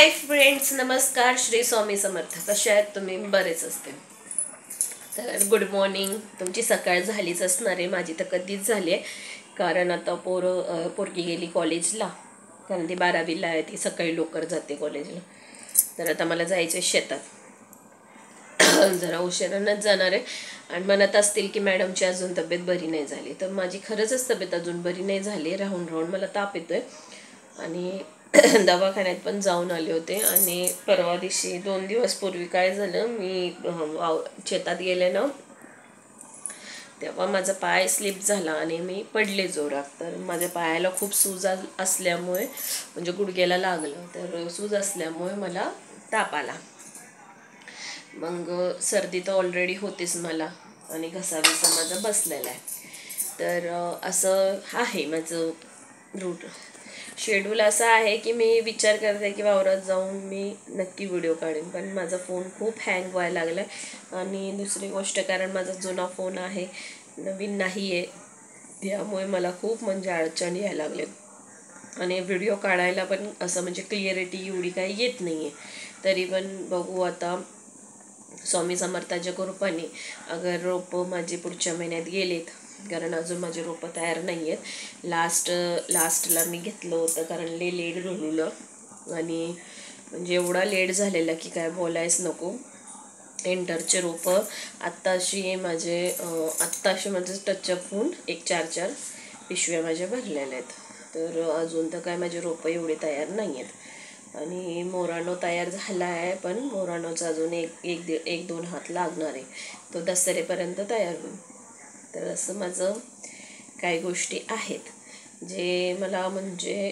Hi friends, नमस्कार. श्री स्वामी समर्थ. कशा आहेत तुम्ही? बरेच असते. तर गुड मॉर्निंग. तुमची सकाळ झालीच असणार आहे, माझी तर कधीच झाली आहे. कारण आता पोरगी गेली कॉलेजला, कारण ती 12वीला आहे. ती सकाळी लवकर जाते कॉलेजला. तर आता मला जायचं आहे शेतात. जरा उशिरानंच जाणार आहे. आणि म्हणत असतील की मॅडमची अजून तब्येत बरी नाही झाली, तर माझी खरंच तब्येत अजून बरी नाही झाली. राहून राहून मला ताप येतोय आणि दवाखान्यात पण जाऊन आले होते. आणि परवा दिवशी 2 दिवस पूर्वी काय झालं, मी शेतात गेले ना, तेव्हा माझा पाय स्लिप झाला आणि मी पडले जोरात. तर माझ्या पायाला खूप सूज असल्यामुळे, म्हणजे गुडघ्याला लागलं, तर सूज असल्यामुळे मला ताप आला. मग सर्दी तर ऑलरेडी होतीच मला आणि घसाविसा माझा बसलेला आहे. तर असं आहे माझं रूट शेड्यूल. असं आहे की मी विचार करते की वावरात जाऊन मी नक्की व्हिडिओ काढेन, पण माझा फोन खूप हँग व्हायला लागला आहे. आणि दुसरी गोष्ट, कारण माझा जुना फोन आहे, नवीन नाही आहे, त्यामुळे मला खूप म्हणजे अडचणी यायला लागले. आणि व्हिडिओ काढायला पण असं म्हणजे क्लिअरिटी एवढी काही येत नाही आहे. तरी पण बघू आता, स्वामी समर्थाच्या कृपेने अगर रोपं माझी पुढच्या महिन्यात गेलीत, कारण अजून माझे रोपं तयार नाही आहेत. लास्टला मी घेतलं होतं, कारण लेट झालेलं. आणि म्हणजे एवढा लेट झालेला की काय बोलायच नको. एंटरचे रोपं आत्ताशी माझे टचअप होऊन 4 पिशव्या माझ्या भरलेल्या आहेत. तर अजून तर काय माझे रोपं एवढे तयार नाही आहेत. आणि मोरानो तयार झाला आहे, पण मोरानोचा अजून एक 2 हात लागणार आहे. तो दसऱ्यापर्यंत तयार होईल. तर असं माझं काही गोष्टी आहेत जे मला म्हणजे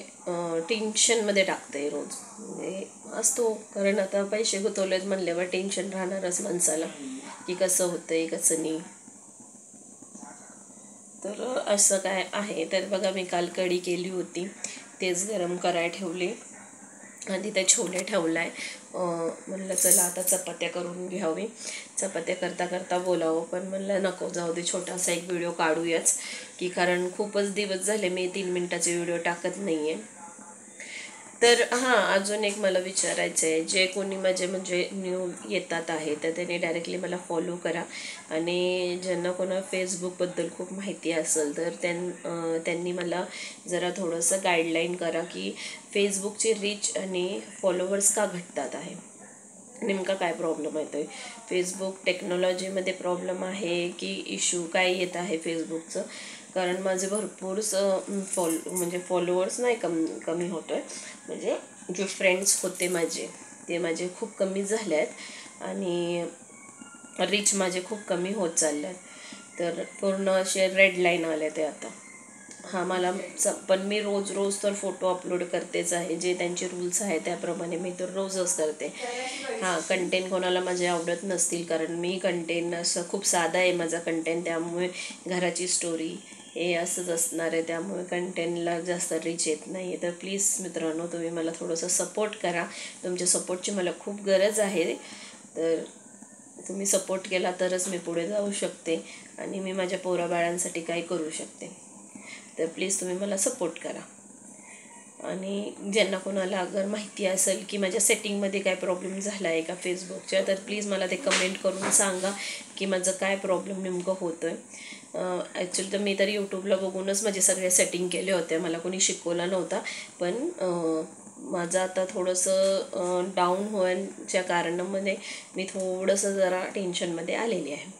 टेन्शनमध्ये टाकते रोज. म्हणजे असतो, कारण आता पैसे गुंतवलेत म्हणल्यावर टेन्शन राहणारच माणसाला की कसं होतंय कसं नाही. तर असं काय आहे. तर बघा, मी काल कढी केली होती, तेच गरम करायला ठेवले आणि तिथे छोले ठेवला आहे. म्हणलं चला आता चपात्या करून घ्यावी. चपात्या करता करता बोलावं, पण म्हणलं नको, जाऊ दे, छोटासा एक व्हिडिओ काढूयाच. की कारण खूपच दिवस झाले मी 3 मिनिटाचे व्हिडिओ टाकत नाही आहे. तर हां, अजून एक मला विचारायचं आहे, जे कोणी माझे म्हणजे न्यू येतात आहे, तर त्यांनी डायरेक्टली मला फॉलो करा. आणि ज्यांना कोणा फेसबुकबद्दल खूप माहिती असेल तर त्यांनी मला जरा थोडंसं गाईडलाईन करा की फेसबुकची रीच आणि फॉलोवर्स का घटतात आहे, नेमका काय प्रॉब्लेम येतो आहे. फेसबुक टेक्नॉलॉजीमध्ये प्रॉब्लेम आहे की इश्यू काय येत आहे फेसबुकचं. कारण माझे भरपूरच म्हणजे फॉलोअर्स नाही कमी होतो आहे. म्हणजे जे फ्रेंड्स होते माझे, ते माझे खूप कमी झाले आहेत आणि रीच माझे खूप कमी होत चालले आहेत. तर पूर्ण असे रेड लाईन आले ते आता. हां, पण मी रोज तर फोटो अपलोड करतेच आहे. जे त्यांचे रूल्स आहे त्याप्रमाणे मी तर रोजच करते. हां, कंटेंट कोणाला माझे आवडत नसतील, कारण मी कंटेंट असं खूप साधा आहे माझा कंटेंट, त्यामुळे घराची स्टोरी हे असंच असणार आहे, त्यामुळे कंटेंटला जास्त रीच येत नाही आहे. तर प्लीज मित्रांनो, तुम्ही मला थोडंसं सपोर्ट करा. तुमच्या सपोर्टची मला खूप गरज आहे. तर तुम्ही सपोर्ट केला तरच मी पुढे जाऊ शकते आणि मी माझ्या पोराबाळांसाठी काही करू शकते. तर प्लीज तुम्ही मला सपोर्ट करा. आणि ज्यांना कोणाला अगर माहिती असेल की माझ्या सेटिंगमध्ये काय प्रॉब्लेम झाला आहे का फेसबुकच्या, तर प्लीज मला ते कमेंट करून सांगा की माझं काय प्रॉब्लेम नेमकं होतं आहे. ॲक्च्युली तर मी तर यूट्यूबला बघूनच माझे सगळे सेटिंग केले होते, मला कोणी शिकवला नव्हता. पण माझं आता थोडंसं डाऊन होण्याच्या कारणामध्ये मी थोडंसं जरा टेन्शनमध्ये आलेली आहे.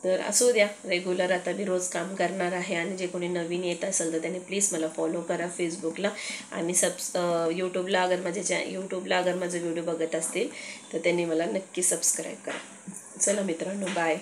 तर असू द्या, रेग्युलर आता मी रोज काम करणार आहे. आणि जे कोणी नवीन येत असेल तर त्यांनी प्लीज मला फॉलो करा फेसबुकला. आणि यूट्यूबला अगर माझे व्हिडिओ बघत असतील तर त्यांनी मला नक्की सबस्क्राईब करा. चला मित्रांनो, बाय.